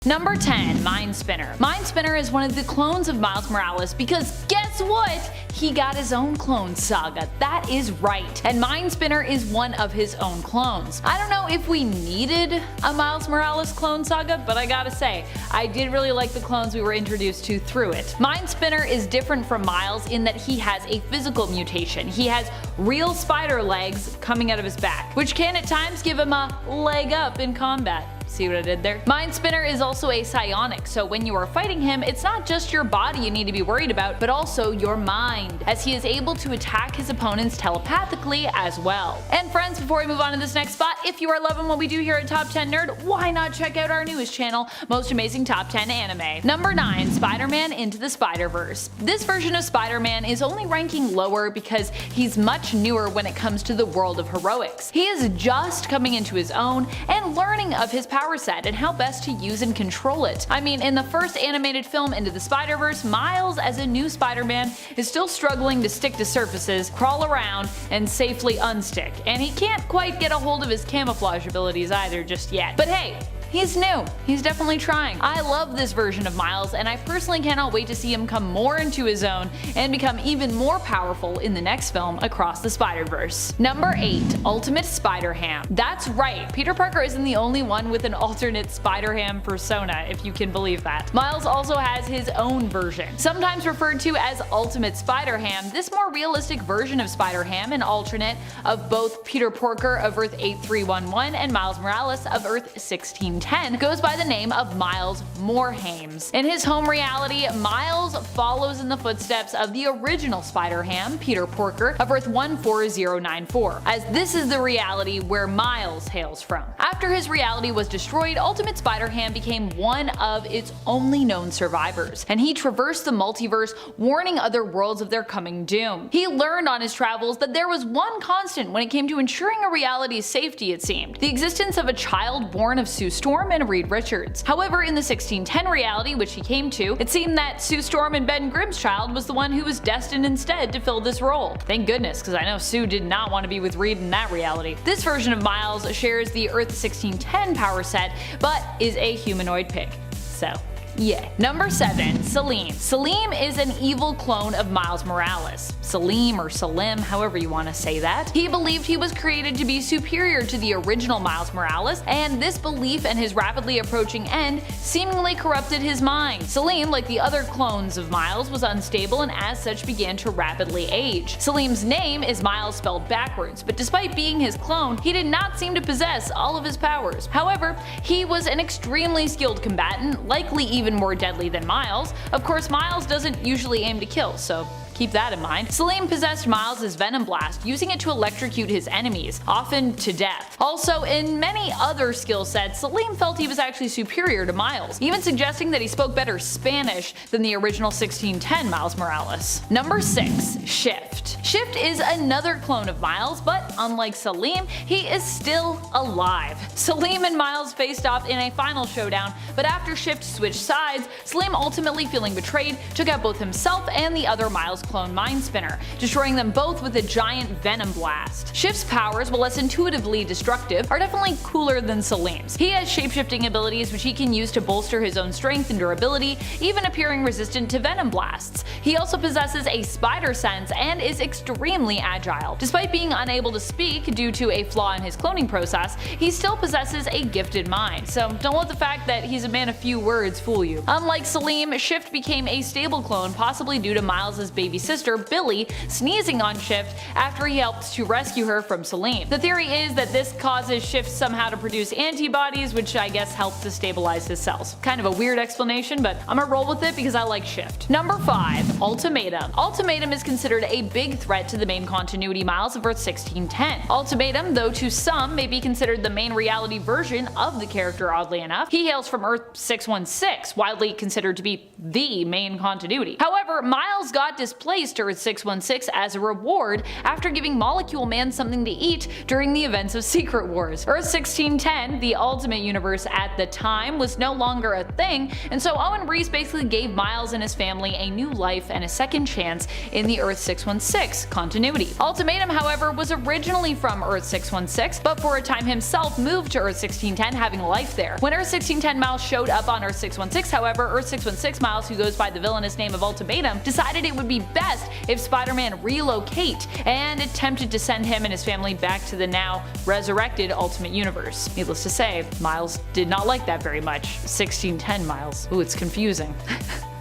Number 10. MINDSPINNER. MINDSPINNER is one of the clones of Miles Morales because guess what? He got his own clone saga. That is right. And MINDSPINNER is one of his own clones. I don't know if we needed a Miles Morales clone saga, but I gotta say, I did really like the clones we were introduced to through it. MINDSPINNER is different from Miles in that he has a physical mutation. He has real spider legs coming out of his back, which can at times give him a leg up in combat. See what I did there? MINDSPINNER is also a psionic, so when you are fighting him, it's not just your body you need to be worried about, but also your mind, as he is able to attack his opponents telepathically as well. And friends, before we move on to this next spot, if you are loving what we do here at Top 10 Nerd, why not check out our newest channel, Most Amazing Top 10 Anime. Number 9. Spider-Man Into the Spider-Verse. This version of Spider-Man is only ranking lower because he's much newer when it comes to the world of heroics. He is just coming into his own and learning of his power set and how best to use and control it. I mean, in the first animated film Into the Spider-Verse, Miles as a new Spider-Man is still struggling to stick to surfaces, crawl around, and safely unstick, and he can't quite get a hold of his camouflage abilities either just yet. But hey, he's new. He's definitely trying. I love this version of Miles, and I personally cannot wait to see him come more into his own and become even more powerful in the next film, Across the Spider-Verse. Number 8. Ultimate Spider-Ham. That's right, Peter Parker isn't the only one with an alternate Spider-Ham persona, if you can believe that. Miles also has his own version. Sometimes referred to as Ultimate Spider-Ham, this more realistic version of Spider-Ham, an alternate of both Peter Parker of Earth 8311 and Miles Morales of Earth 1610, goes by the name of Miles Morhames. In his home reality, Miles follows in the footsteps of the original Spider-Ham, Peter Parker of Earth 14094, as this is the reality where Miles hails from. After his reality was destroyed, Ultimate Spider-Ham became one of its only known survivors, and he traversed the multiverse, warning other worlds of their coming doom. He learned on his travels that there was one constant when it came to ensuring a reality's safety, it seemed: the existence of a child born of Sue Storm and Reed Richards. However, in the 1610 reality which he came to, it seemed that Sue Storm and Ben Grimm's child was the one who was destined instead to fill this role. Thank goodness, because I know Sue did not want to be with Reed in that reality. This version of Miles shares the Earth 1610 power set, but is a humanoid pig. So yeah. Number 7. Salim. Salim is an evil clone of Miles Morales. Salim or Salim, however you want to say that. He believed he was created to be superior to the original Miles Morales, and this belief and his rapidly approaching end seemingly corrupted his mind. Salim, like the other clones of Miles, was unstable and as such began to rapidly age. Salim's name is Miles spelled backwards, but despite being his clone, he did not seem to possess all of his powers. However, he was an extremely skilled combatant, likely even more deadly than Miles. Of course, Miles doesn't usually aim to kill, so keep that in mind. Salim possessed Miles' Venom Blast, using it to electrocute his enemies, often to death. Also, in many other skill sets, Salim felt he was actually superior to Miles, even suggesting that he spoke better Spanish than the original 1610 Miles Morales. Number 6. Shift. Shift is another clone of Miles, but unlike Salim, he is still alive. Salim and Miles faced off in a final showdown, but after Shift switched sides, Salim, ultimately feeling betrayed, took out both himself and the other Miles clone MINDSPINNER, destroying them both with a giant Venom Blast. Shift's powers, while less intuitively destructive, are definitely cooler than Salim's. He has shapeshifting abilities which he can use to bolster his own strength and durability, even appearing resistant to Venom Blasts. He also possesses a spider sense and is extremely agile. Despite being unable to speak due to a flaw in his cloning process, he still possesses a gifted mind, so don't let the fact that he's a man of few words fool you. Unlike Salim, Shift became a stable clone, possibly due to Miles' baby sister, Billy, sneezing on Shift after he helped to rescue her from Salim. The theory is that this causes Shift somehow to produce antibodies, which I guess help to stabilize his cells. Kind of a weird explanation, but I'm gonna roll with it because I like Shift. Number 5. Ultimatum. Ultimatum is considered a big threat to the main continuity Miles of Earth 1610. Ultimatum, though to some may be considered the main reality version of the character, oddly enough. He hails from Earth 616, widely considered to be the main continuity. However, Miles got displaced place to Earth 616 as a reward after giving Molecule Man something to eat during the events of Secret Wars. Earth 1610, the Ultimate Universe at the time, was no longer a thing, and so Owen Reese basically gave Miles and his family a new life and a second chance in the Earth 616 continuity. Ultimatum, however, was originally from Earth 616, but for a time himself moved to Earth 1610, having a life there. When Earth 1610 Miles showed up on Earth 616, however, Earth 616 Miles, who goes by the villainous name of Ultimatum, decided it would be best if Spider-Man relocate, and attempted to send him and his family back to the now resurrected Ultimate Universe. Needless to say, Miles did not like that very much. 1610 Miles. Ooh, it's confusing.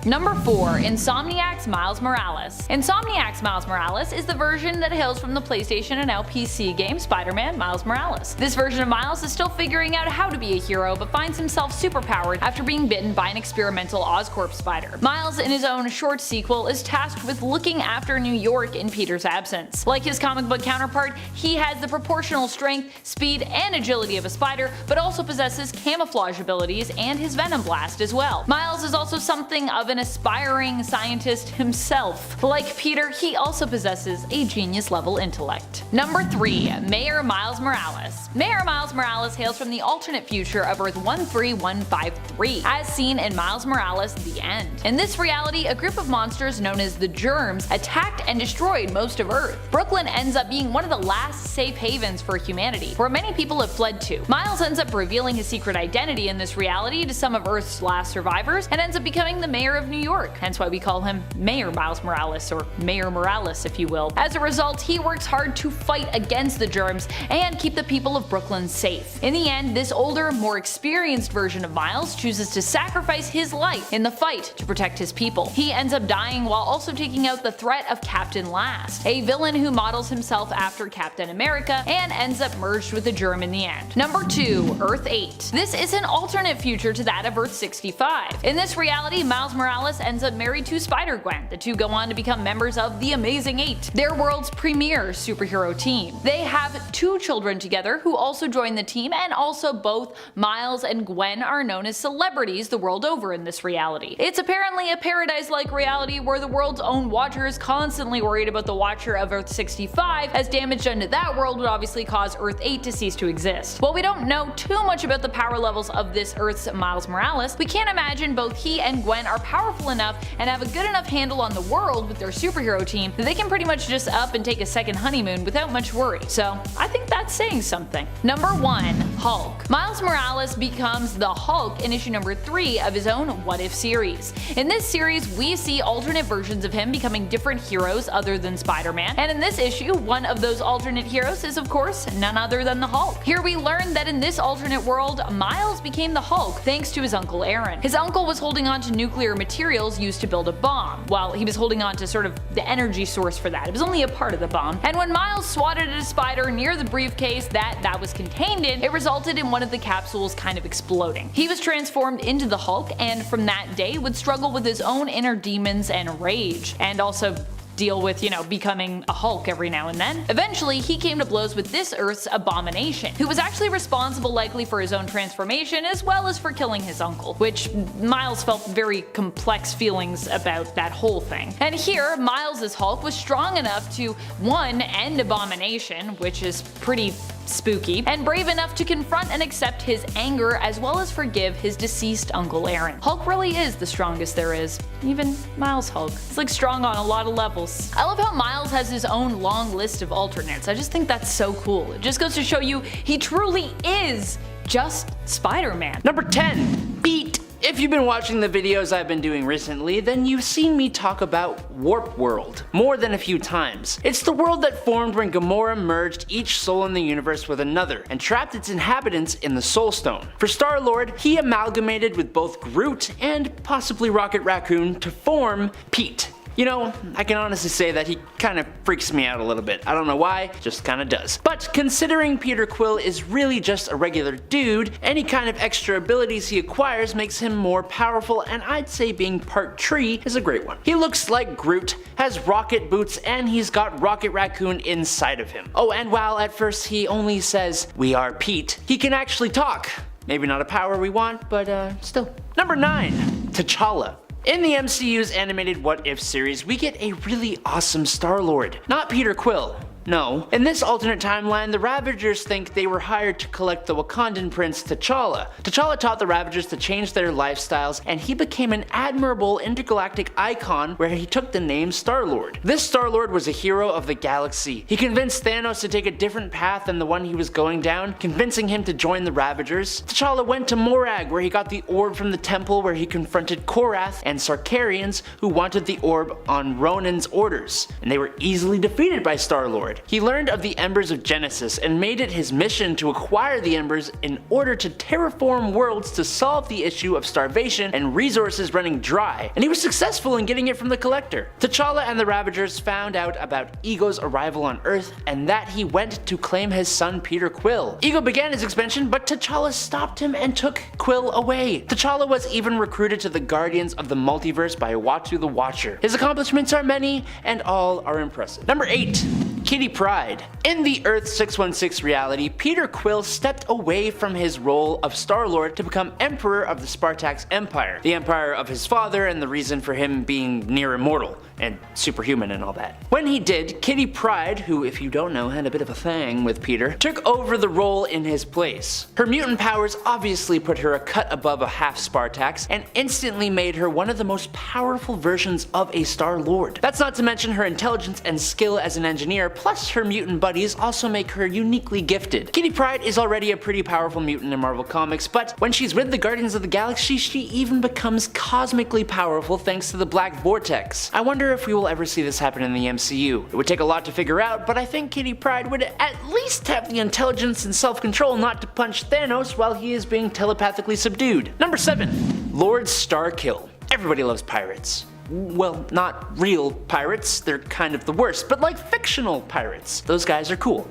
Number 4. INSOMNIAC'S Miles Morales. INSOMNIAC'S Miles Morales is the version that hails from the PlayStation and now PC game Spider-Man Miles Morales. This version of Miles is still figuring out how to be a hero, but finds himself superpowered after being bitten by an experimental Oscorp spider. Miles, in his own short sequel, is tasked with looking after New York in Peter's absence. Like his comic book counterpart, he has the proportional strength, speed, and agility of a spider, but also possesses camouflage abilities and his Venom Blast as well. Miles is also something of an aspiring scientist himself. Like Peter, he also possesses a genius-level intellect. Number 3. Mayor Miles Morales. Mayor Miles Morales hails from the alternate future of Earth 13153, as seen in Miles Morales: The End. In this reality, a group of monsters known as the Germs attacked and destroyed most of Earth. Brooklyn ends up being one of the last safe havens for humanity, where many people have fled to. Miles ends up revealing his secret identity in this reality to some of Earth's last survivors, and ends up becoming the mayor of New York, hence why we call him Mayor Miles Morales, or Mayor Morales if you will. As a result, he works hard to fight against the Germs and keep the people of Brooklyn safe. In the end, this older, more experienced version of Miles chooses to sacrifice his life in the fight to protect his people. He ends up dying while also taking out the threat of Captain Last, a villain who models himself after Captain America and ends up merged with the Germ in the end. Number 2. Earth 8. This is an alternate future to that of Earth 65. In this reality, Miles Morales ends up married to Spider-Gwen. The two go on to become members of the Amazing Eight, their world's premier superhero team. They have 2 children together who also join the team, and also both Miles and Gwen are known as celebrities the world over in this reality. It's apparently a paradise-like reality where the world's own Watcher is constantly worried about the Watcher of Earth 65, as damage done to that world would obviously cause Earth 8 to cease to exist. While we don't know too much about the power levels of this Earth's Miles Morales, we can't imagine both he and Gwen are powerful enough and have a good enough handle on the world with their superhero team that they can pretty much just up and take a second honeymoon without much worry. So I think that's saying something. Number 1. Hulk. Miles Morales becomes the Hulk in issue number 3 of his own What If series. In this series, we see alternate versions of him becoming different heroes other than Spider-Man, and in this issue, one of those alternate heroes is of course none other than the Hulk. Here we learn that in this alternate world, Miles became the Hulk thanks to his uncle Aaron. His uncle was holding on to nuclear materials used to build a bomb. Well, he was holding on to sort of the energy source for that. It was only a part of the bomb. And when Miles swatted at a spider near the briefcase that was contained in, it resulted in one of the capsules kind of exploding. He was transformed into the Hulk, and from that day would struggle with his own inner demons and rage, and also deal with, becoming a Hulk every now and then. Eventually, he came to blows with this Earth's Abomination, who was actually responsible likely for his own transformation as well as for killing his uncle, which Miles felt very complex feelings about that whole thing. And here, Miles' Hulk was strong enough to, 1, end Abomination, which is pretty spooky, and brave enough to confront and accept his anger as well as forgive his deceased Uncle Aaron. Hulk really is the strongest there is. Even Miles Hulk. It's like strong on a lot of levels. I love how Miles has his own long list of alternates. I just think that's so cool. It just goes to show you he truly is just Spider-Man. Number 10. Beat. If you've been watching the videos I've been doing recently, then you've seen me talk about Warp World more than a few times. It's the world that formed when Gamora merged each soul in the universe with another and trapped its inhabitants in the Soul Stone. For Star-Lord, he amalgamated with both Groot and possibly Rocket Raccoon to form Pete. I can honestly say that he kind of freaks me out a little bit. I don't know why, just kind of does. But considering Peter Quill is really just a regular dude, any kind of extra abilities he acquires makes him more powerful, and I'd say being part tree is a great one. He looks like Groot, has rocket boots, and he's got Rocket Raccoon inside of him. Oh, and while at first he only says, "We are Pete," he can actually talk. Maybe not a power we want, but still. Number 9. T'Challa. In the MCU's animated What If series, we get a really awesome Star-Lord. Not Peter Quill. No. In this alternate timeline, the Ravagers think they were hired to collect the Wakandan prince T'Challa. T'Challa taught the Ravagers to change their lifestyles, and he became an admirable intergalactic icon where he took the name Star-Lord. This Star-Lord was a hero of the galaxy. He convinced Thanos to take a different path than the one he was going down, convincing him to join the Ravagers. T'Challa went to Morag, where he got the orb from the temple, where he confronted Korath and Sarkarians, who wanted the orb on Ronan's orders, and they were easily defeated by Star-Lord. He learned of the Embers of Genesis and made it his mission to acquire the Embers in order to terraform worlds to solve the issue of starvation and resources running dry, and he was successful in getting it from the Collector. T'Challa and the Ravagers found out about Ego's arrival on Earth and that he went to claim his son Peter Quill. Ego began his expansion, but T'Challa stopped him and took Quill away. T'Challa was even recruited to the Guardians of the Multiverse by Uatu the Watcher. His accomplishments are many, and all are impressive. Number 8. Kitty Pryde. In the Earth 616 reality, Peter Quill stepped away from his role of Star-Lord to become Emperor of the Spartax Empire, the empire of his father and the reason for him being near immortal and superhuman and all that. When he did, Kitty Pryde, who if you don't know had a bit of a thing with Peter, took over the role in his place. Her mutant powers obviously put her a cut above a half Spartax and instantly made her one of the most powerful versions of a Star-Lord. That's not to mention her intelligence and skill as an engineer, plus her mutant buddies also make her uniquely gifted. Kitty Pryde is already a pretty powerful mutant in Marvel Comics, but when she's with the Guardians of the Galaxy, she even becomes cosmically powerful thanks to the Black Vortex. I wonder if we will ever see this happen in the MCU. It would take a lot to figure out, but I think Kitty Pryde would at least have the intelligence and self-control not to punch Thanos while he is being telepathically subdued. Number 7. Lord Starkill. Everybody loves pirates. Well, not real pirates, they're kind of the worst, but like fictional pirates. Those guys are cool.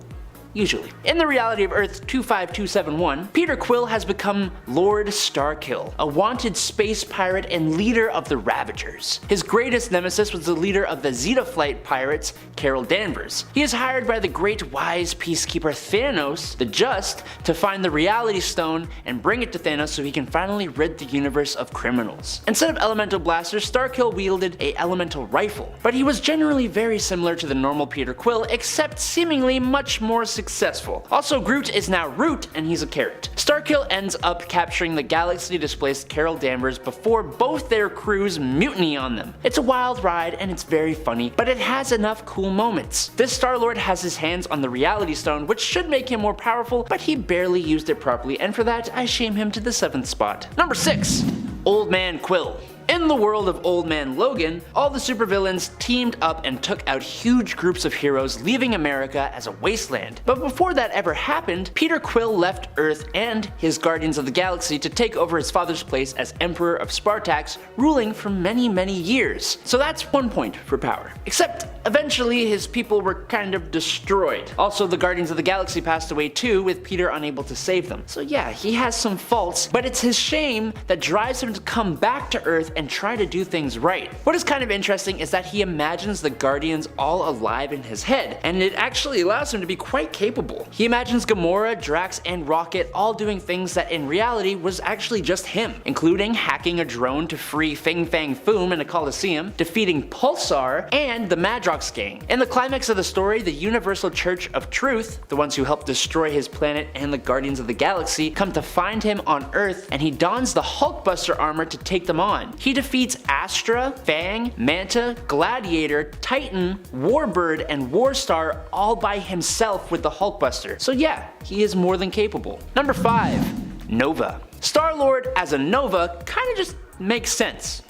Usually. In the reality of Earth 25271, Peter Quill has become Lord Starkill, a wanted space pirate and leader of the Ravagers. His greatest nemesis was the leader of the Zeta Flight pirates, Carol Danvers. He is hired by the great wise peacekeeper Thanos, the Just, to find the Reality Stone and bring it to Thanos so he can finally rid the universe of criminals. Instead of elemental blasters, Starkill wielded a elemental rifle, but he was generally very similar to the normal Peter Quill, except seemingly much more successful. Also, Groot is now Root and he's a carrot. Starkill ends up capturing the galaxy-displaced Carol Danvers before both their crews mutiny on them. It's a wild ride and it's very funny, but it has enough cool moments. This Star-Lord has his hands on the Reality Stone, which should make him more powerful, but he barely used it properly, and for that I shame him to the 7th spot. Number 6. Old Man Quill. In the world of Old Man Logan, all the supervillains teamed up and took out huge groups of heroes, leaving America as a wasteland. But before that ever happened, Peter Quill left Earth and his Guardians of the Galaxy to take over his father's place as Emperor of Spartax, ruling for many years. So that's 1 point for power. Except, eventually his people were kind of destroyed. Also, the Guardians of the Galaxy passed away too, with Peter unable to save them. So yeah, he has some faults, but it's his shame that drives him to come back to Earth and try to do things right. What is kind of interesting is that he imagines the Guardians all alive in his head, and it actually allows him to be quite capable. He imagines Gamora, Drax, and Rocket all doing things that in reality was actually just him, including hacking a drone to free Fing Fang Foom in a coliseum, defeating Pulsar, and the Madrox gang. In the climax of the story, the Universal Church of Truth, the ones who helped destroy his planet and the Guardians of the Galaxy, come to find him on Earth, and he dons the Hulkbuster armor to take them on. He defeats Astra, Fang, Manta, Gladiator, Titan, Warbird, and Warstar all by himself with the Hulkbuster. So yeah, he is more than capable. Number 5. Nova. Star-Lord as a Nova kinda just makes sense.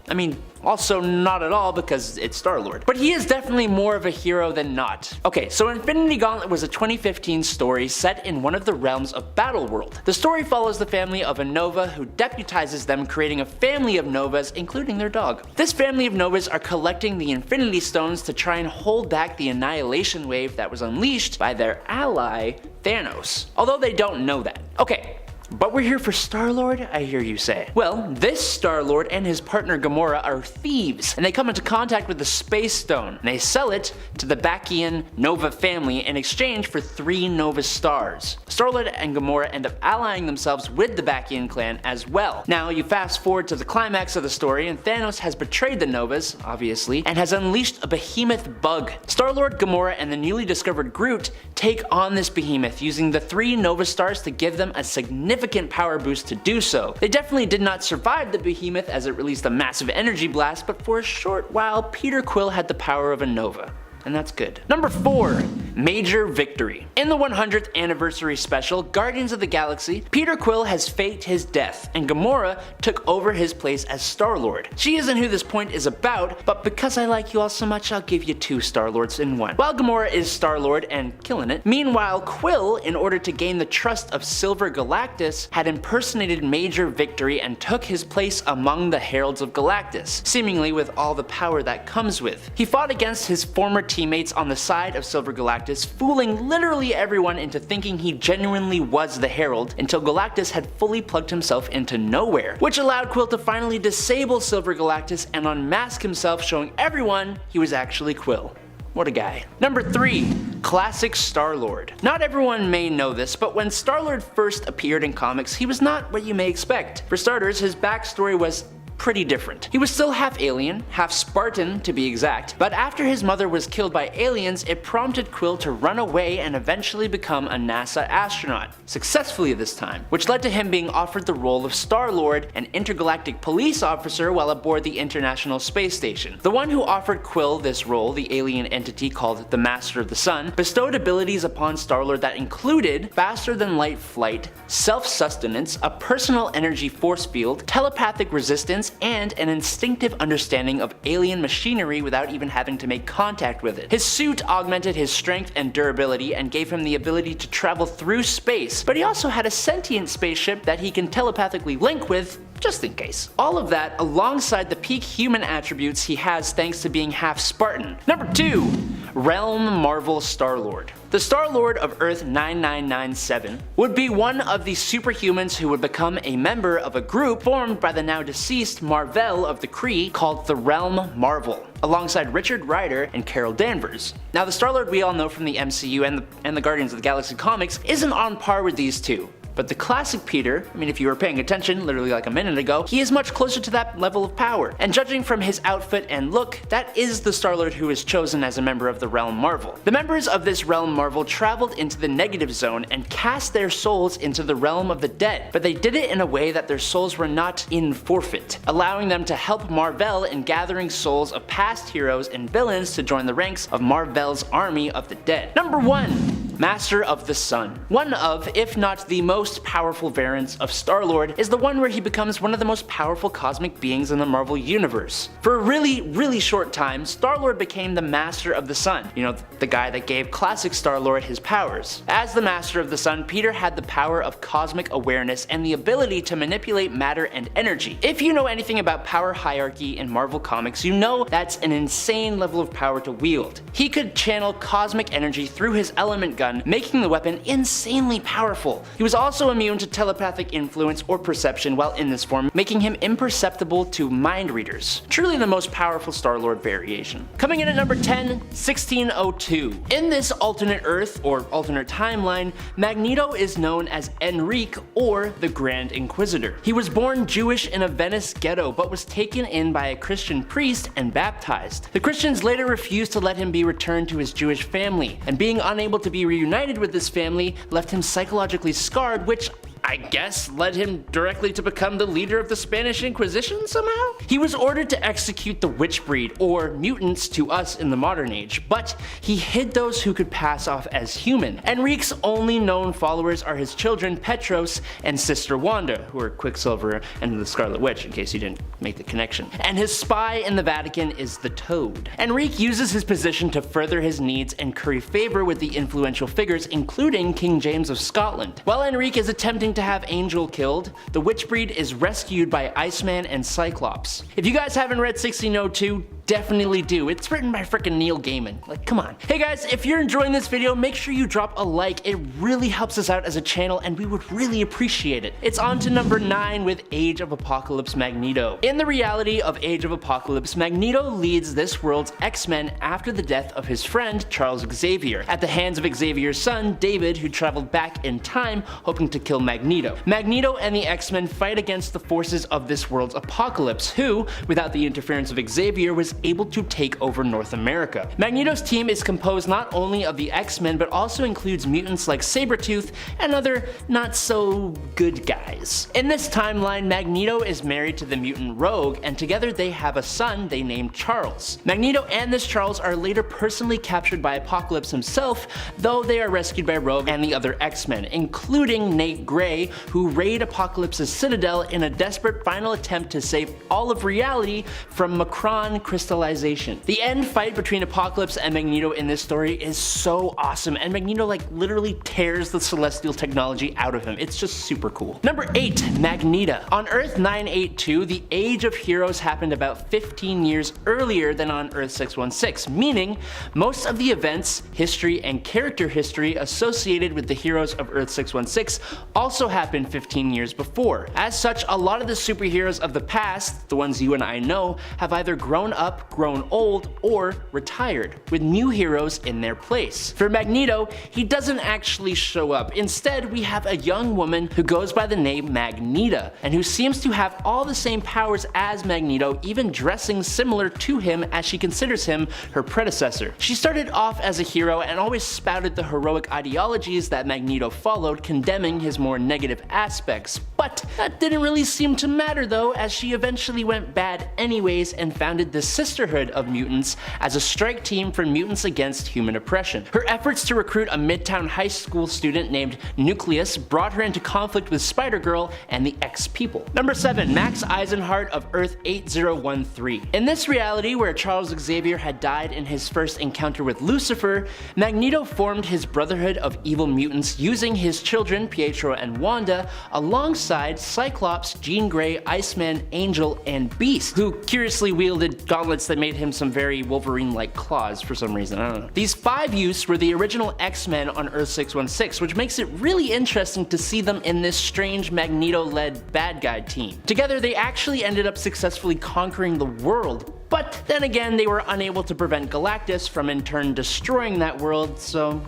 I mean, also not at all because it's Star-Lord. But he is definitely more of a hero than not. Okay, so Infinity Gauntlet was a 2015 story set in one of the realms of Battleworld. The story follows the family of a Nova who deputizes them, creating a family of Novas, including their dog. This family of Novas are collecting the Infinity Stones to try and hold back the annihilation wave that was unleashed by their ally, Thanos. Although they don't know that. Okay, But we're here for Star-Lord, I hear you say. Well, this Star-Lord and his partner Gamora are thieves, and they come into contact with the Space Stone, and they sell it to the Bakian Nova family in exchange for 3 Nova stars. Star-Lord and Gamora end up allying themselves with the Bakian clan as well. Now you fast forward to the climax of the story, and Thanos has betrayed the Novas, obviously, and has unleashed a behemoth bug. Star-Lord, Gamora, and the newly discovered Groot take on this behemoth using the 3 Nova stars to give them a significant power boost to do so. They definitely did not survive the behemoth as it released a massive energy blast, but for a short while Peter Quill had the power of a Nova. And that's good. Number 4. Major victory. In the 100th anniversary special, Guardians of the Galaxy, Peter Quill has faked his death, and Gamora took over his place as Star-Lord. She isn't who this point is about, but because I like you all so much, I'll give you 2 Star-Lords in one. While Gamora is Star-Lord and killing it, meanwhile Quill, in order to gain the trust of Silver Galactus, had impersonated Major Victory and took his place among the Heralds of Galactus, seemingly with all the power that comes with. He fought against his former teammates on the side of Silver Galactus, fooling literally everyone into thinking he genuinely was the Herald until Galactus had fully plugged himself into nowhere, which allowed Quill to finally disable Silver Galactus and unmask himself, showing everyone he was actually Quill. What a guy. Number 3. Classic Star-Lord. Not everyone may know this, but when Star-Lord first appeared in comics, he was not what you may expect. For starters, his backstory was pretty different. He was still half alien, half Spartan to be exact, but after his mother was killed by aliens, it prompted Quill to run away and eventually become a NASA astronaut, successfully this time, which led to him being offered the role of Star-Lord, an intergalactic police officer while aboard the International Space Station. The one who offered Quill this role, the alien entity called the Master of the Sun, bestowed abilities upon Star-Lord that included faster than light flight, self-sustenance, a personal energy force field, telepathic resistance, and an instinctive understanding of alien machinery without even having to make contact with it. His suit augmented his strength and durability and gave him the ability to travel through space, but he also had a sentient spaceship that he can telepathically link with, just in case. All of that alongside the peak human attributes he has thanks to being half Spartan. Number 2. Realm Marvel Star-Lord. The Star-Lord of Earth 9997 would be one of the superhumans who would become a member of a group formed by the now deceased Mar-Vell of the Kree called the Realm Marvel, alongside Richard Rider and Carol Danvers. Now the Star-Lord we all know from the MCU and the Guardians of the Galaxy comics isn't on par with these two. But the classic Peter, I mean if you were paying attention literally like a minute ago, he is much closer to that level of power. And judging from his outfit and look, that is the Star-Lord who is chosen as a member of the Realm Marvel. The members of this Realm Marvel traveled into the negative zone and cast their souls into the realm of the dead, but they did it in a way that their souls were not in forfeit, allowing them to help Mar-Vell in gathering souls of past heroes and villains to join the ranks of Mar-Vell's army of the dead. Number 1. Master of the Sun. One of, if not the most powerful variants of Star-Lord, is the one where he becomes one of the most powerful cosmic beings in the Marvel Universe. For a really short time, Star-Lord became the Master of the Sun, you know, the guy that gave classic Star-Lord his powers. As the Master of the Sun, Peter had the power of cosmic awareness and the ability to manipulate matter and energy. If you know anything about power hierarchy in Marvel Comics, you know that's an insane level of power to wield. He could channel cosmic energy through his element gun, making the weapon insanely powerful. He was also immune to telepathic influence or perception while in this form, making him imperceptible to mind readers. Truly the most powerful Star-Lord variation. Coming in at number 10, 1602. In this alternate Earth, or alternate timeline, Magneto is known as Enrique, or the Grand Inquisitor. He was born Jewish in a Venice ghetto, but was taken in by a Christian priest and baptized. The Christians later refused to let him be returned to his Jewish family, and being unable to be reunited with this family left him psychologically scarred, which I guess led him directly to become the leader of the Spanish Inquisition somehow? He was ordered to execute the witch breed, or mutants to us in the modern age, but he hid those who could pass off as human. Enrique's only known followers are his children Petros and sister Wanda, who are Quicksilver and the Scarlet Witch, in case you didn't make the connection. And his spy in the Vatican is the Toad. Enrique uses his position to further his needs and curry favor with the influential figures, including King James of Scotland. While Enrique is attempting to have Angel killed, the witch breed is rescued by Iceman and Cyclops. If you guys haven't read 1602, definitely do. It's written by frickin' Neil Gaiman. Like, come on. Hey guys, if you're enjoying this video, make sure you drop a like. It really helps us out as a channel and we would really appreciate it. It's on to number 9 with Age of Apocalypse Magneto. In the reality of Age of Apocalypse, Magneto leads this world's X-Men after the death of his friend Charles Xavier, at the hands of Xavier's son David, who traveled back in time hoping to kill Magneto. Magneto and the X-Men fight against the forces of this world's Apocalypse, who, without the interference of Xavier, was able to take over North America. Magneto's team is composed not only of the X-Men but also includes mutants like Sabretooth and other not so good guys. In this timeline, Magneto is married to the mutant Rogue, and together they have a son they named Charles. Magneto and this Charles are later personally captured by Apocalypse himself, though they are rescued by Rogue and the other X-Men, including Nate Gray, who raid Apocalypse's citadel in a desperate final attempt to save all of reality from Macron crystallization. The end fight between Apocalypse and Magneto in this story is so awesome, and Magneto like literally tears the celestial technology out of him. It's just super cool. Number 8, Magneto. On Earth 982, the Age of Heroes happened about 15 years earlier than on Earth 616, meaning most of the events, history, and character history associated with the heroes of Earth 616 also happened 15 years before. As such, a lot of the superheroes of the past, the ones you and I know, have either grown up, grown old, or retired, with new heroes in their place. For Magneto, he doesn't actually show up. Instead, we have a young woman who goes by the name Magneta, and who seems to have all the same powers as Magneto, even dressing similar to him as she considers him her predecessor. She started off as a hero and always spouted the heroic ideologies that Magneto followed, condemning his more negative aspects. But that didn't really seem to matter though, as she eventually went bad anyways and founded the Sisterhood of Mutants as a strike team for mutants against human oppression. Her efforts to recruit a Midtown high school student named Nucleus brought her into conflict with Spider-Girl and the X-People. Number 7, Max Eisenhardt of Earth 8013. In this reality, where Charles Xavier had died in his first encounter with Lucifer, Magneto formed his Brotherhood of Evil Mutants using his children Pietro and Wanda alongside Cyclops, Jean Grey, Iceman, Angel, and Beast, who curiously wielded gauntlets that made him some very Wolverine-like claws for some reason, I don't know. These 5 youths were the original X-Men on Earth 616, which makes it really interesting to see them in this strange Magneto-led bad guy team. Together, they actually ended up successfully conquering the world, but then again, they were unable to prevent Galactus from in turn destroying that world, so...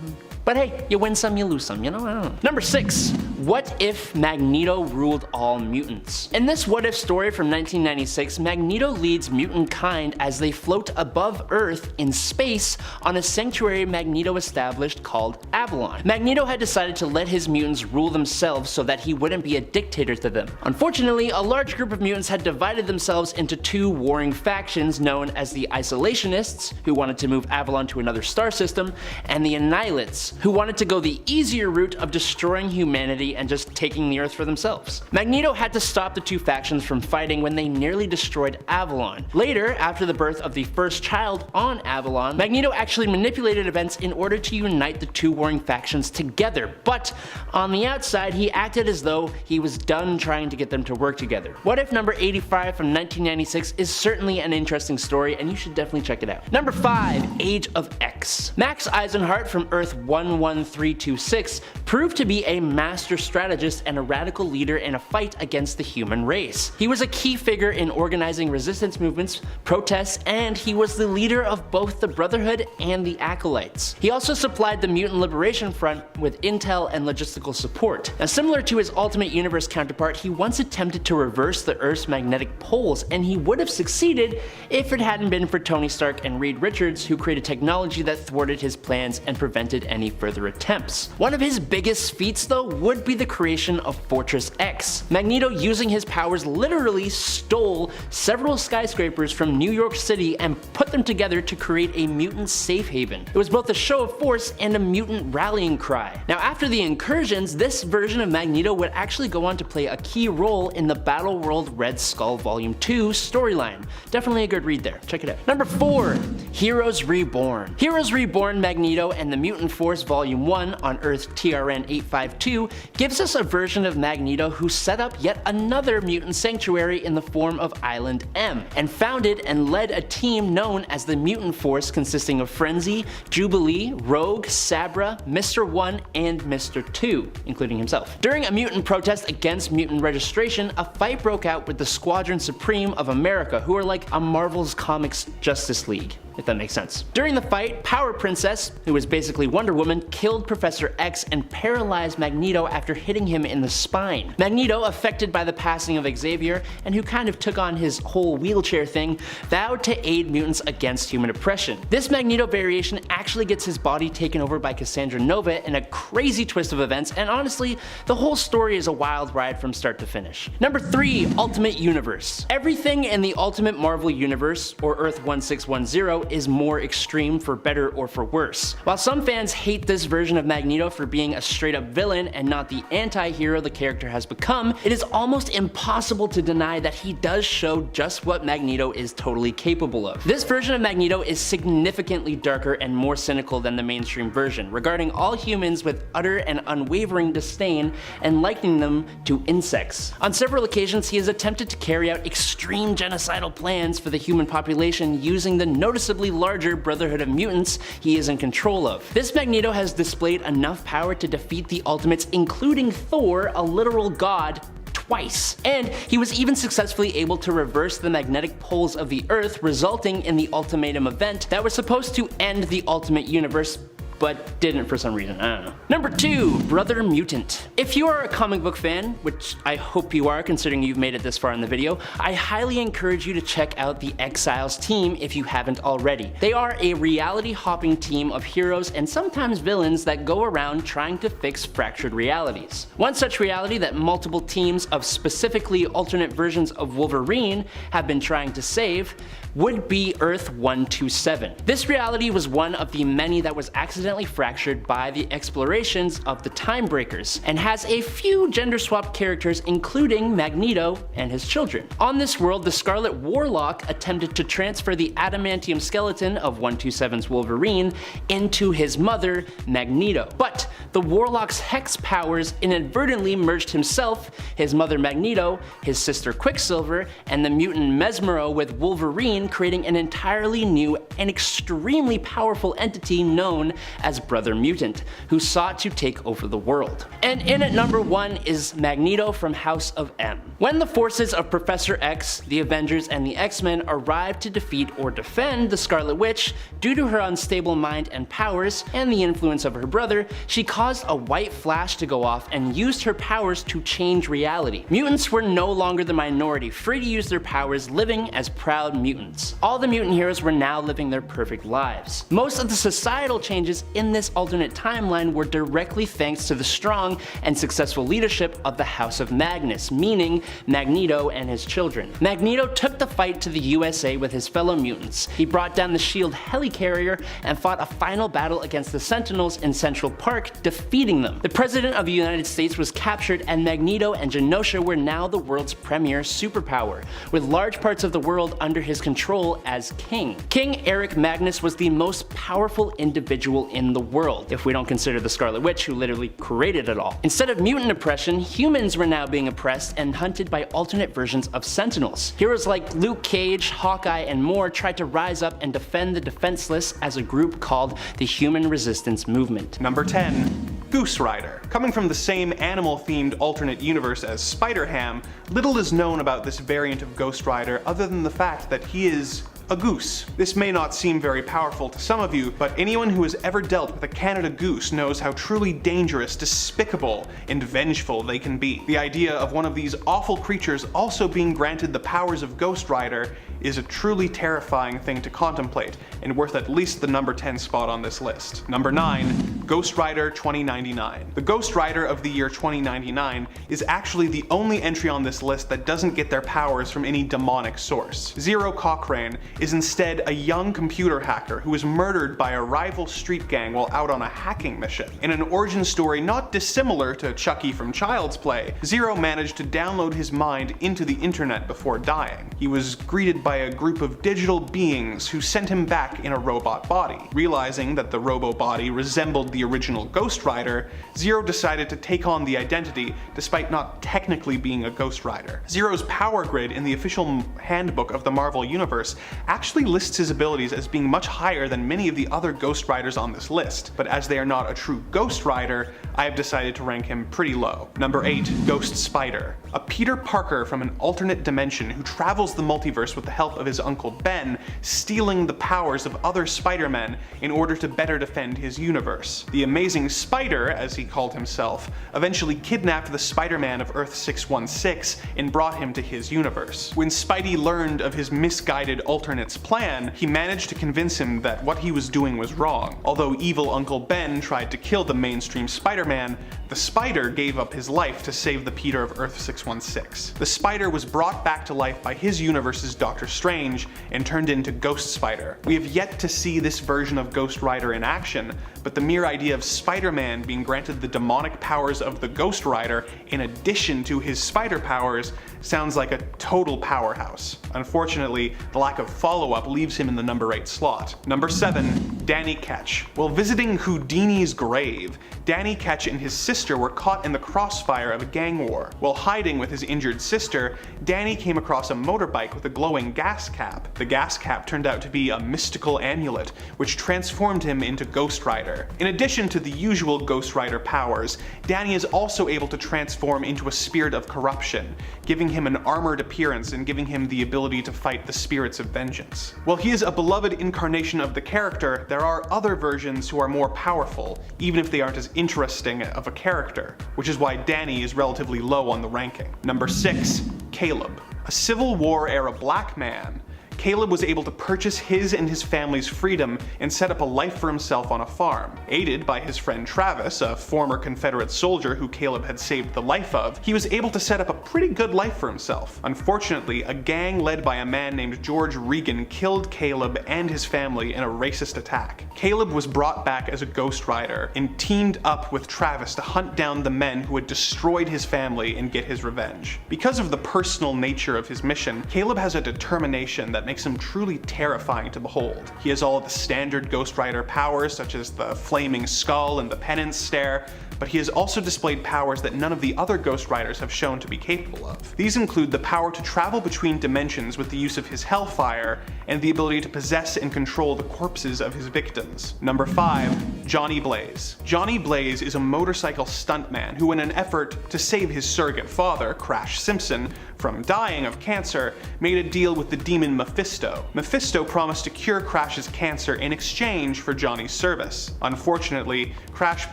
But hey, you win some, you lose some, you know? I don't know. Number 6, what if Magneto ruled all mutants? In this what if story from 1996, Magneto leads mutant kind as they float above Earth in space on a sanctuary Magneto established called Avalon. Magneto had decided to let his mutants rule themselves so that he wouldn't be a dictator to them. Unfortunately, a large group of mutants had divided themselves into 2 warring factions known as the Isolationists, who wanted to move Avalon to another star system, and the Annihilates, who wanted to go the easier route of destroying humanity and just taking the Earth for themselves. Magneto had to stop the 2 factions from fighting when they nearly destroyed Avalon. Later, after the birth of the first child on Avalon, Magneto actually manipulated events in order to unite the 2 warring factions together, but on the outside he acted as though he was done trying to get them to work together. What If number 85 from 1996 is certainly an interesting story, and you should definitely check it out. Number 5, Age of X. Max Eisenhardt from Earth 11326 proved to be a master strategist and a radical leader in a fight against the human race. He was a key figure in organizing resistance movements, protests, and he was the leader of both the Brotherhood and the Acolytes. He also supplied the Mutant Liberation Front with intel and logistical support. Now, similar to his Ultimate Universe counterpart, he once attempted to reverse the Earth's magnetic poles, and he would have succeeded if it hadn't been for Tony Stark and Reed Richards, who created technology that thwarted his plans and prevented any further attempts. One of his biggest feats though would be the creation of Fortress X. Magneto, using his powers, literally stole several skyscrapers from New York City and put them together to create a mutant safe haven. It was both a show of force and a mutant rallying cry. Now, after the incursions, this version of Magneto would actually go on to play a key role in the Battle World Red Skull Volume 2 storyline. Definitely a good read there, check it out. Number 4, Heroes Reborn. Heroes Reborn Magneto and the mutant force Force Volume 1 on Earth TRN 852 gives us a version of Magneto who set up yet another mutant sanctuary in the form of Island M, and founded and led a team known as the Mutant Force consisting of Frenzy, Jubilee, Rogue, Sabra, Mr. 1, and Mr. 2, including himself. During a mutant protest against mutant registration, a fight broke out with the Squadron Supreme of America, who are like a Marvel's Comics Justice League, if that makes sense. During the fight, Power Princess, who is basically Wonder Woman, killed Professor X and paralyzed Magneto after hitting him in the spine. Magneto, affected by the passing of Xavier, and who kind of took on his whole wheelchair thing, vowed to aid mutants against human oppression. This Magneto variation actually gets his body taken over by Cassandra Nova in a crazy twist of events, and honestly, the whole story is a wild ride from start to finish. Number 3, Ultimate Universe. Everything in the Ultimate Marvel Universe, or Earth 1610, is more extreme for better or for worse. While some fans hate this version of Magneto for being a straight up villain and not the anti-hero the character has become, it is almost impossible to deny that he does show just what Magneto is totally capable of. This version of Magneto is significantly darker and more cynical than the mainstream version, regarding all humans with utter and unwavering disdain and likening them to insects. On several occasions, he has attempted to carry out extreme genocidal plans for the human population using the noticeably larger Brotherhood of Mutants he is in control of. This Magneto has displayed enough power to defeat the Ultimates, including Thor, a literal god, twice. And he was even successfully able to reverse the magnetic poles of the Earth, resulting in the Ultimatum event that was supposed to end the Ultimate Universe, but didn't for some reason, I don't know. Number 2, Brother Mutant. If you are a comic book fan, which I hope you are considering you've made it this far in the video, I highly encourage you to check out the Exiles team if you haven't already. They are a reality hopping team of heroes and sometimes villains that go around trying to fix fractured realities. One such reality that multiple teams of specifically alternate versions of Wolverine have been trying to save would be Earth 127. This reality was one of the many that was accidentally fractured by the explorations of the Time Breakers, and has a few gender swapped characters including Magneto and his children. On this world, the Scarlet Warlock attempted to transfer the adamantium skeleton of 127's Wolverine into his mother, Magneto. But the Warlock's hex powers inadvertently merged himself, his mother Magneto, his sister Quicksilver, and the mutant Mesmero with Wolverine, creating an entirely new and extremely powerful entity known as Brother Mutant, who sought to take over the world. And in at number 1 is Magneto from House of M. When the forces of Professor X, the Avengers, and the X-Men arrived to defeat or defend the Scarlet Witch, due to her unstable mind and powers, and the influence of her brother, she caused a white flash to go off and used her powers to change reality. Mutants were no longer the minority, free to use their powers, living as proud mutants. All the mutant heroes were now living their perfect lives. Most of the societal changes in this alternate timeline were directly thanks to the strong and successful leadership of the House of Magnus, meaning Magneto and his children. Magneto took the fight to the USA with his fellow mutants. He brought down the SHIELD helicarrier and fought a final battle against the Sentinels in Central Park, defeating them. The President of the United States was captured, and Magneto and Genosha were now the world's premier superpower, with large parts of the world under his control as king. King Eric Magnus was the most powerful individual in the world, if we don't consider the Scarlet Witch, who literally created it all. Instead of mutant oppression, humans were now being oppressed and hunted by alternate versions of Sentinels. Heroes like Luke Cage, Hawkeye, and more tried to rise up and defend the defenseless as a group called the Human Resistance Movement. Number 10. Goose Rider. Coming from the same animal-themed alternate universe as Spider-Ham, little is known about this variant of Ghost Rider other than the fact that he is a goose. This may not seem very powerful to some of you, but anyone who has ever dealt with a Canada goose knows how truly dangerous, despicable, and vengeful they can be. The idea of one of these awful creatures also being granted the powers of Ghost Rider is a truly terrifying thing to contemplate, and worth at least the number 10 spot on this list. Number 9. Ghost Rider 2099. The Ghost Rider of the year 2099 is actually the only entry on this list that doesn't get their powers from any demonic source. Zero Cochrane is instead a young computer hacker who was murdered by a rival street gang while out on a hacking mission. In an origin story not dissimilar to Chucky from Child's Play, Zero managed to download his mind into the internet before dying. He was greeted by a group of digital beings who sent him back in a robot body. Realizing that the robo body resembled the original Ghost Rider, Zero decided to take on the identity despite not technically being a Ghost Rider. Zero's power grid in the official handbook of the Marvel Universe actually lists his abilities as being much higher than many of the other Ghost Riders on this list, but as they are not a true Ghost Rider, I have decided to rank him pretty low. Number 8. Ghost Spider. A Peter Parker from an alternate dimension who travels the multiverse with the help of his Uncle Ben, stealing the powers of other Spider-Men in order to better defend his universe. The Amazing Spider, as he called himself, eventually kidnapped the Spider-Man of Earth 616 and brought him to his universe. When Spidey learned of his misguided alternate's plan, he managed to convince him that what he was doing was wrong. Although evil Uncle Ben tried to kill the mainstream Spider-Man, the Spider gave up his life to save the Peter of Earth 616. The Spider was brought back to life by his universe's Doctor Strange and turned into Ghost Spider. We have yet to see this version of Ghost Rider in action, but the mere idea of Spider-Man being granted the demonic powers of the Ghost Rider in addition to his spider powers sounds like a total powerhouse. Unfortunately, the lack of follow-up leaves him in the number 8 slot. Number 7. Danny Ketch. While visiting Houdini's grave, Danny Ketch and his sister were caught in the crossfire of a gang war. While hiding with his injured sister, Danny came across a motorbike with a glowing gas cap. The gas cap turned out to be a mystical amulet, which transformed him into Ghost Rider. In addition to the usual Ghost Rider powers, Danny is also able to transform into a spirit of corruption, giving him an armored appearance and giving him the ability to fight the spirits of vengeance. While he is a beloved incarnation of the character, there are other versions who are more powerful, even if they aren't as interesting of a character, which is why Danny is relatively low on the ranking. Number 6. Caleb. A Civil War era black man, Caleb was able to purchase his and his family's freedom and set up a life for himself on a farm. Aided by his friend Travis, a former Confederate soldier who Caleb had saved the life of, he was able to set up a pretty good life for himself. Unfortunately, a gang led by a man named George Regan killed Caleb and his family in a racist attack. Caleb was brought back as a Ghost Rider and teamed up with Travis to hunt down the men who had destroyed his family and get his revenge. Because of the personal nature of his mission, Caleb has a determination that makes him truly terrifying to behold. He has all of the standard Ghost Rider powers, such as the flaming skull and the penance stare, but he has also displayed powers that none of the other Ghost Riders have shown to be capable of. These include the power to travel between dimensions with the use of his Hellfire, and the ability to possess and control the corpses of his victims. Number 5. Johnny Blaze. Johnny Blaze is a motorcycle stuntman who, in an effort to save his surrogate father, Crash Simpson, from dying of cancer, made a deal with the demon Mephisto. Mephisto promised to cure Crash's cancer in exchange for Johnny's service. Unfortunately, Crash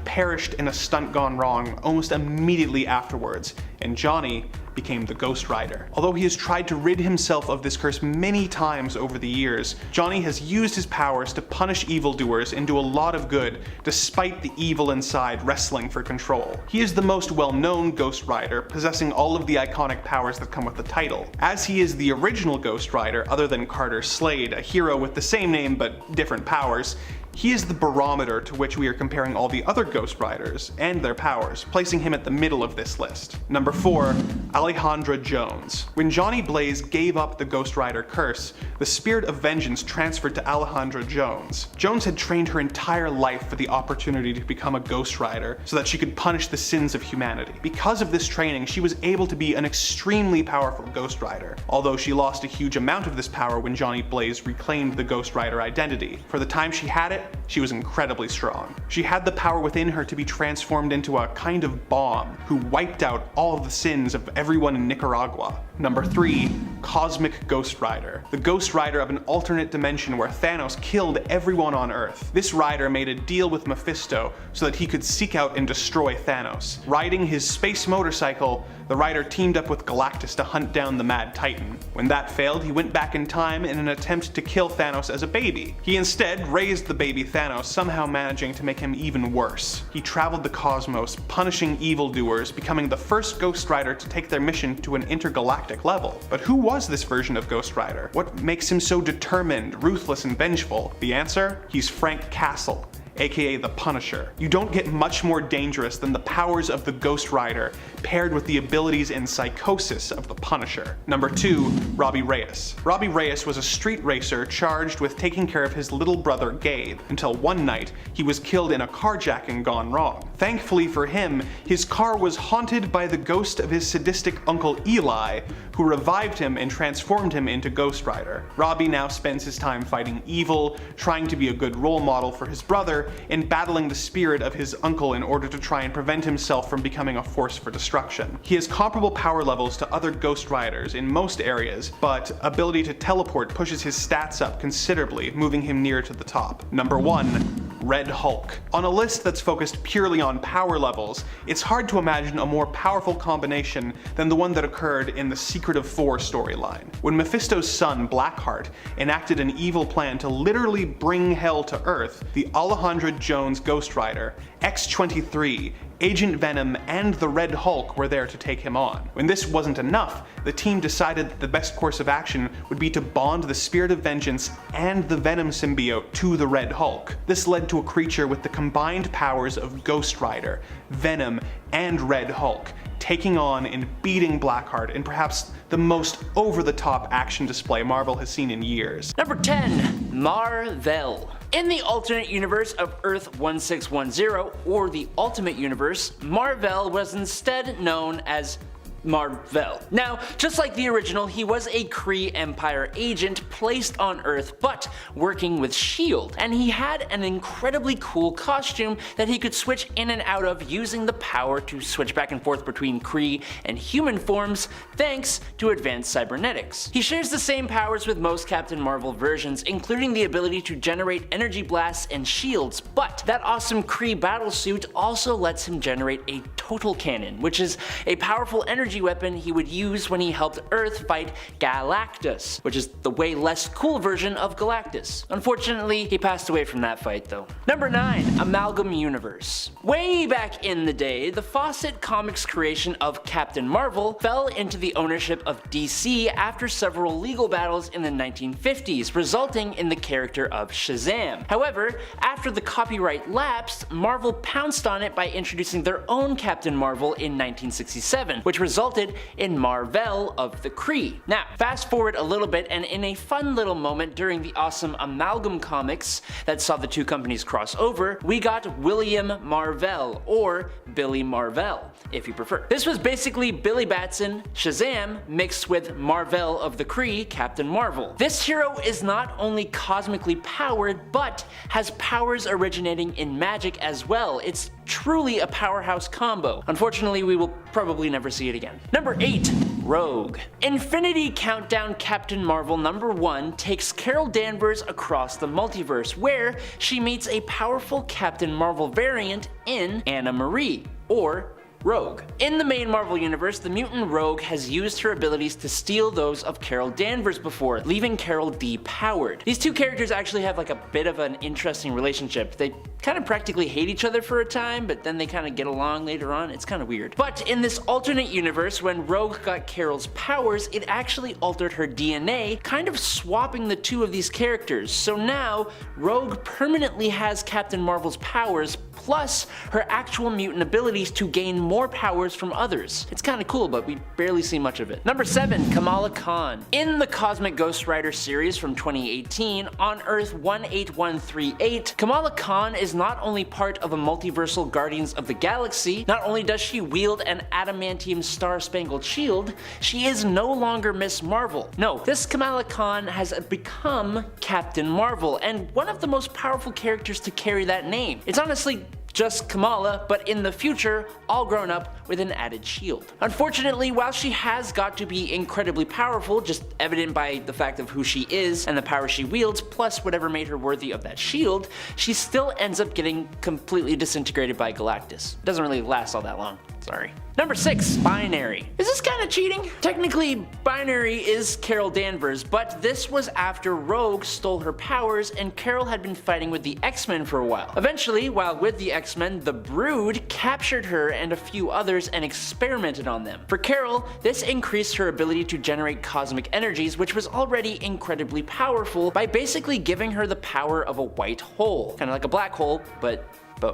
perished in a stunt gone wrong almost immediately afterwards, and Johnny became the Ghost Rider. Although he has tried to rid himself of this curse many times over the years, Johnny has used his powers to punish evildoers and do a lot of good, despite the evil inside wrestling for control. He is the most well-known Ghost Rider, possessing all of the iconic powers that come with the title. As he is the original Ghost Rider, other than Carter Slade, a hero with the same name but different powers, he is the barometer to which we are comparing all the other Ghost Riders and their powers, placing him at the middle of this list. Number 4. Alejandra Jones. When Johnny Blaze gave up the Ghost Rider curse, the spirit of vengeance transferred to Alejandra Jones. Jones had trained her entire life for the opportunity to become a Ghost Rider so that she could punish the sins of humanity. Because of this training, she was able to be an extremely powerful Ghost Rider, although she lost a huge amount of this power when Johnny Blaze reclaimed the Ghost Rider identity. For the time she had it, she was incredibly strong. She had the power within her to be transformed into a kind of bomb who wiped out all of the sins of everyone in Nicaragua. Number 3. Cosmic Ghost Rider. The Ghost Rider of an alternate dimension where Thanos killed everyone on Earth. This rider made a deal with Mephisto so that he could seek out and destroy Thanos. Riding his space motorcycle, the rider teamed up with Galactus to hunt down the Mad Titan. When that failed, he went back in time in an attempt to kill Thanos as a baby. He instead raised the baby baby Thanos somehow managing to make him even worse. He traveled the cosmos, punishing evildoers, becoming the first Ghost Rider to take their mission to an intergalactic level. But who was this version of Ghost Rider? What makes him so determined, ruthless, and vengeful? The answer? He's Frank Castle, aka the Punisher. You don't get much more dangerous than the powers of the Ghost Rider paired with the abilities and psychosis of the Punisher. Number 2, Robbie Reyes. Robbie Reyes was a street racer charged with taking care of his little brother Gabe, until one night he was killed in a carjacking gone wrong. Thankfully for him, his car was haunted by the ghost of his sadistic uncle Eli, who revived him and transformed him into Ghost Rider. Robbie now spends his time fighting evil, trying to be a good role model for his brother, and battling the spirit of his uncle in order to try and prevent himself from becoming a force for destruction. He has comparable power levels to other Ghost Riders in most areas, but ability to teleport pushes his stats up considerably, moving him near to the top. Number 1, Red Hulk. On a list that's focused purely on power levels, it's hard to imagine a more powerful combination than the one that occurred in the Secret of Thor storyline. When Mephisto's son, Blackheart, enacted an evil plan to literally bring hell to Earth, the Alejandro Jones Ghost Rider, X-23, Agent Venom, and the Red Hulk were there to take him on. When this wasn't enough, the team decided that the best course of action would be to bond the Spirit of Vengeance and the Venom symbiote to the Red Hulk. This led to a creature with the combined powers of Ghost Rider, Venom, and Red Hulk, taking on and beating Blackheart in perhaps the most over-the-top action display Marvel has seen in years. Number 10, Mar-Vell. In the alternate universe of Earth 1610, or the Ultimate Universe, Mar-Vell was instead known as Mar-Vell. Now, just like the original, he was a Kree Empire agent placed on Earth, but working with S.H.I.E.L.D., and he had an incredibly cool costume that he could switch in and out of using the power to switch back and forth between Kree and human forms thanks to advanced cybernetics. He shares the same powers with most Captain Marvel versions, including the ability to generate energy blasts and shields, but that awesome Kree battlesuit also lets him generate a total cannon, which is a powerful energy weapon he would use when he helped Earth fight Galactus, which is the way less cool version of Galactus. Unfortunately, he passed away from that fight though. Number 9, Amalgam Universe. Way back in the day, the Fawcett Comics creation of Captain Marvel fell into the ownership of DC after several legal battles in the 1950s, resulting in the character of Shazam. However, after the copyright lapsed, Marvel pounced on it by introducing their own Captain Marvel in 1967, which resulted in Mar-Vell of the Kree. Now, fast forward a little bit, and in a fun little moment during the awesome Amalgam comics that saw the two companies cross over, we got William Mar-Vell, or Billy Mar-Vell, if you prefer. This was basically Billy Batson, Shazam, mixed with Mar-Vell of the Kree, Captain Marvel. This hero is not only cosmically powered, but has powers originating in magic as well. It's truly a powerhouse combo. Unfortunately, we will probably never see it again. Number 8, Rogue. Infinity Countdown Captain Marvel number 1 takes Carol Danvers across the multiverse, where she meets a powerful Captain Marvel variant in Anna Marie, or Rogue. In the main Marvel universe, the mutant Rogue has used her abilities to steal those of Carol Danvers before, leaving Carol depowered. These two characters actually have like a bit of an interesting relationship. They kind of practically hate each other for a time, but then they kind of get along later on. It's kind of weird. But in this alternate universe, when Rogue got Carol's powers, it actually altered her DNA, kind of swapping the two of these characters. So now, Rogue permanently has Captain Marvel's powers, plus her actual mutant abilities to gain more powers from others. It's kinda cool, but we barely see much of it. Number 7, Kamala Khan. In the Cosmic Ghost Rider series from 2018, on Earth 18138, Kamala Khan is not only part of a multiversal Guardians of the Galaxy, not only does she wield an adamantium star-spangled shield, she is no longer Miss Marvel. No, this Kamala Khan has become Captain Marvel, and one of the most powerful characters to carry that name. It's honestly just Kamala, but in the future, all grown up with an added shield. Unfortunately, while she has got to be incredibly powerful, just evident by the fact of who she is and the power she wields, plus whatever made her worthy of that shield, she still ends up getting completely disintegrated by Galactus. Doesn't really last all that long. Sorry. Number 6, Binary. Is this kind of cheating? Technically, Binary is Carol Danvers, but this was after Rogue stole her powers and Carol had been fighting with the X-Men for a while. Eventually, while with the X-Men, the Brood captured her and a few others and experimented on them. For Carol, this increased her ability to generate cosmic energies, which was already incredibly powerful, by basically giving her the power of a white hole. Kind of like a black hole, but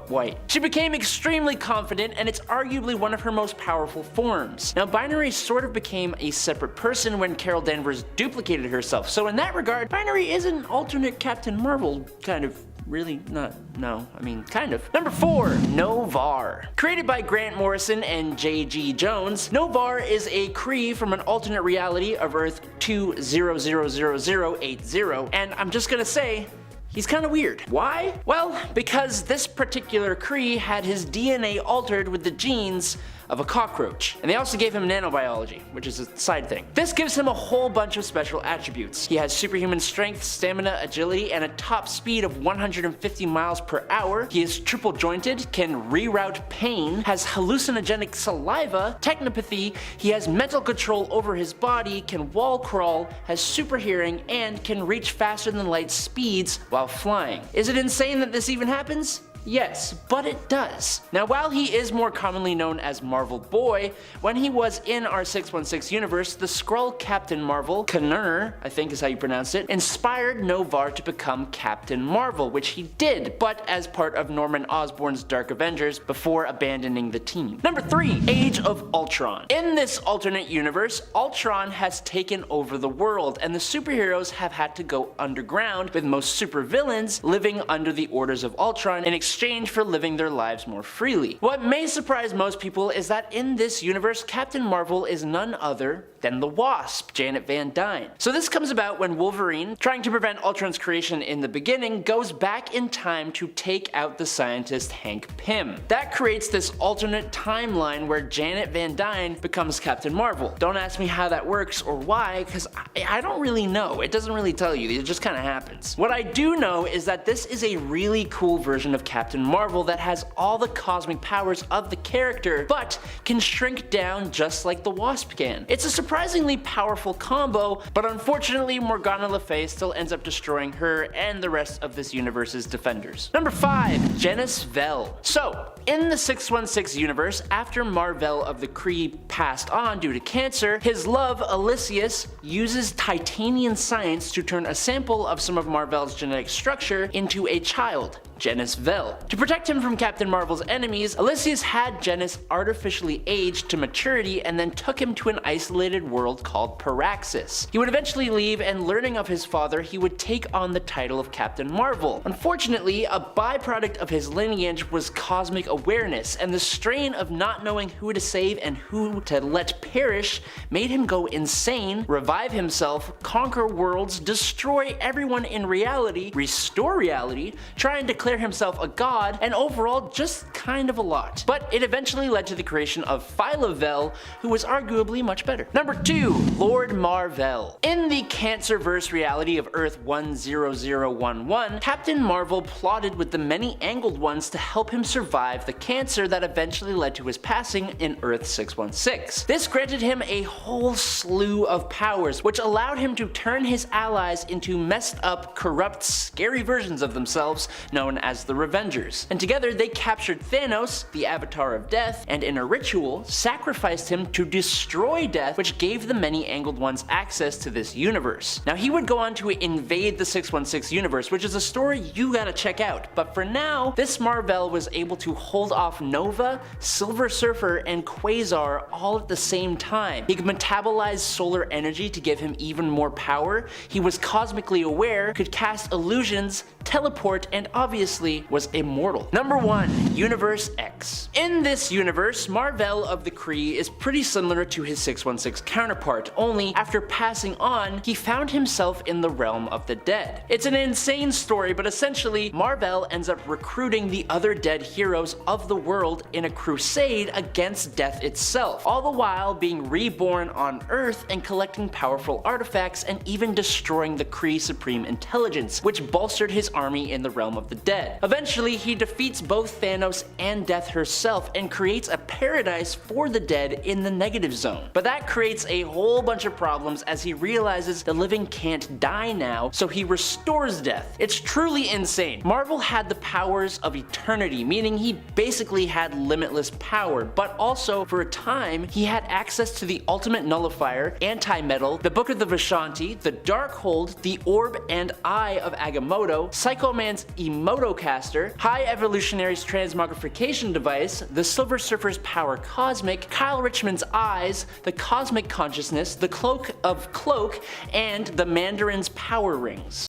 white. She became extremely confident, and it's arguably one of her most powerful forms. Now, Binary sort of became a separate person when Carol Danvers duplicated herself, so in that regard, Binary is an alternate Captain Marvel, kind of. Really? Not, no, I mean, kind of. Number 4, Novar. Created by Grant Morrison and J.G. Jones, Novar is a Kree from an alternate reality of Earth 200080, and I'm just gonna say, he's kinda weird. Why? Well, because this particular Kree had his DNA altered with the genes of a cockroach. And they also gave him nanobiology, which is a side thing. This gives him a whole bunch of special attributes. He has superhuman strength, stamina, agility, and a top speed of 150 miles per hour. He is triple jointed, can reroute pain, has hallucinogenic saliva, technopathy, he has mental control over his body, can wall crawl, has super hearing, and can reach faster than light speeds while flying. Is it insane that this even happens? Yes, but it does. Now, while he is more commonly known as Marvel Boy, when he was in our 616 universe, the Skrull Captain Marvel, Jennire, I think is how you pronounce it, inspired Novar to become Captain Marvel, which he did, but as part of Norman Osborn's Dark Avengers before abandoning the team. Number 3, Age of Ultron. In this alternate universe, Ultron has taken over the world, and the superheroes have had to go underground, with most supervillains living under the orders of Ultron in exchange for living their lives more freely. What may surprise most people is that in this universe, Captain Marvel is none other than the Wasp, Janet Van Dyne. So this comes about when Wolverine, trying to prevent Ultron's creation in the beginning, goes back in time to take out the scientist Hank Pym. That creates this alternate timeline where Janet Van Dyne becomes Captain Marvel. Don't ask me how that works or why, because I don't really know. It doesn't really tell you, it just kind of happens. What I do know is that this is a really cool version of Captain Marvel that has all the cosmic powers of the character, but can shrink down just like the Wasp can. It's a surprisingly powerful combo, but unfortunately Morgana Le Fay still ends up destroying her and the rest of this universe's defenders. Number 5, Genis Vell. So, in the 616 universe, after Mar-Vell of the Kree passed on due to cancer, his love, Elysius, uses titanium science to turn a sample of some of Mar-Vell's genetic structure into a child, Genis Vell. To protect him from Captain Marvel's enemies, Elysius had Genis artificially aged to maturity and then took him to an isolated world called Paraxis. He would eventually leave, and learning of his father, he would take on the title of Captain Marvel. Unfortunately, a byproduct of his lineage was cosmic awareness, and the strain of not knowing who to save and who to let perish made him go insane, revive himself, conquer worlds, destroy everyone in reality, restore reality, try and declare himself a god, and overall just kind of a lot. But it eventually led to the creation of Phyla Vell, who was arguably much better. Number 2, Lord Mar-Vell. In the Cancerverse reality of Earth 10011, Captain Marvel plotted with the many-angled ones to help him survive the cancer that eventually led to his passing in Earth 616. This granted him a whole slew of powers, which allowed him to turn his allies into messed up, corrupt, scary versions of themselves known as the Revengers. And together they captured Thanos, the Avatar of Death, and in a ritual, sacrificed him to destroy Death, which gave the many-angled ones access to this universe. Now he would go on to invade the 616 universe, which is a story you gotta check out, but for now, this Mar-Vell was able to hold off Nova, Silver Surfer, and Quasar all at the same time. He could metabolize solar energy to give him even more power, he was cosmically aware, could cast illusions, teleport, and obviously was immortal. Number 1, Universe X. In this universe, Mar-Vell of the Kree is pretty similar to his 616 counterpart, only after passing on, he found himself in the realm of the dead. It's an insane story, but essentially, Mar-Vell ends up recruiting the other dead heroes of the world in a crusade against death itself, all the while being reborn on Earth and collecting powerful artifacts and even destroying the Kree Supreme Intelligence, which bolstered his army in the realm of the dead. Eventually, he defeats both Thanos and Death herself and creates a paradise for the dead in the negative zone. But that creates a whole bunch of problems as he realizes the living can't die now, so he restores Death. It's truly insane. Marvel had the powers of eternity, meaning he basically had limitless power, but also for a time he had access to the Ultimate Nullifier, Anti-Metal, the Book of the Vishanti, the Darkhold, the Orb and Eye of Agamotto, Psycho Man's Emotocaster, High Evolutionary's Transmogrification Device, the Silver Surfer's Power Cosmic, Kyle Richmond's Eyes, the Cosmic Consciousness, the Cloak of Cloak, and the Mandarin's Power Rings.